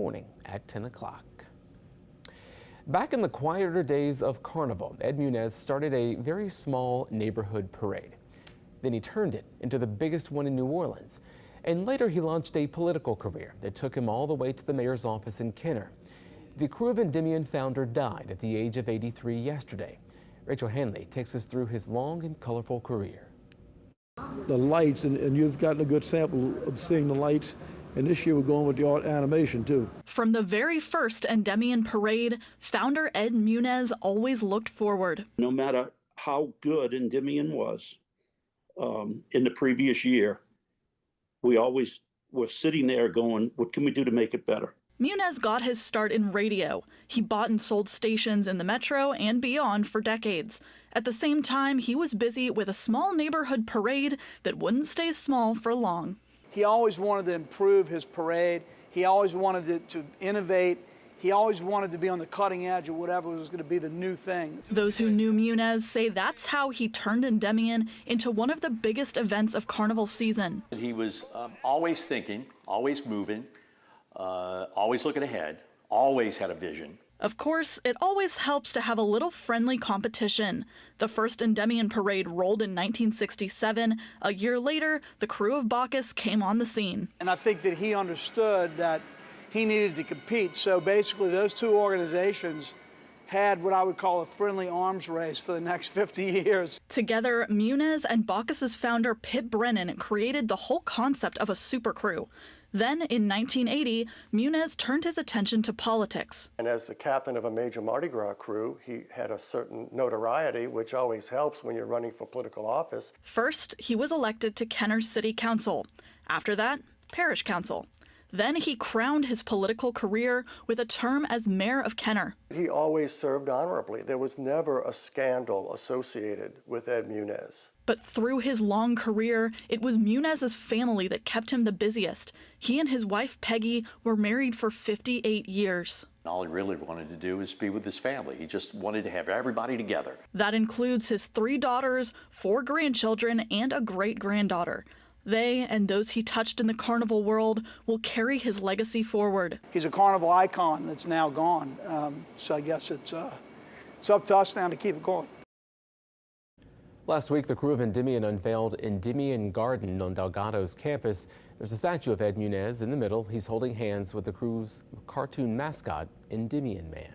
morning at 10 o'clock. Back in the quieter days of Carnival, Ed Muniz started a very small neighborhood parade. Then he turned it into the biggest one in New Orleans. And later he launched a political career that took him all the way to the mayor's office in Kenner. The Krewe of Endymion founder died at the age of 83 yesterday. Rachel Hanley takes us through his long and colorful career. The lights, and you've gotten a good sample of seeing the lights. And this year we're going with the art animation too. From the very first Endymion parade, founder Ed Muniz always looked forward. No matter how good Endymion was in the previous year, we always were sitting there going, what can we do to make it better? Muniz got his start in radio. He bought and sold stations in the metro and beyond for decades. At the same time, he was busy with a small neighborhood parade that wouldn't stay small for long. He always wanted to improve his parade. He always wanted to innovate. He always wanted to be on the cutting edge of whatever was going to be the new thing. Those who knew Muniz say that's how he turned Endymion into one of the biggest events of Carnival season. He was always thinking, always moving, always looking ahead, always had a vision. Of course, it always helps to have a little friendly competition. The first Endymion parade rolled in 1967. A year later, the Krewe of Bacchus came on the scene. And I think that he understood that he needed to compete. So basically, those two organizations had what I would call a friendly arms race for the next 50 years. Together, Muniz and Bacchus's founder Pip Brennan created the whole concept of a super crew. Then, in 1980, Muniz turned his attention to politics. And as the captain of a major Mardi Gras crew, he had a certain notoriety, which always helps when you're running for political office. First, he was elected to Kenner's City Council. After that, Parish Council. Then he crowned his political career with a term as mayor of Kenner. He always served honorably. There was never a scandal associated with Ed Muniz. But through his long career, it was Muniz's family that kept him the busiest. He and his wife, Peggy, were married for 58 years. All he really wanted to do was be with his family. He just wanted to have everybody together. That includes his 3 daughters, 4 grandchildren, and a great-granddaughter. They and those he touched in the carnival world will carry his legacy forward. He's a carnival icon that's now gone. So I guess it's up to us now to keep it going. Last week, the Krewe of Endymion unveiled Endymion Garden on Delgado's campus. There's a statue of Ed Muniz in the middle. He's holding hands with the crew's cartoon mascot, Endymion Man.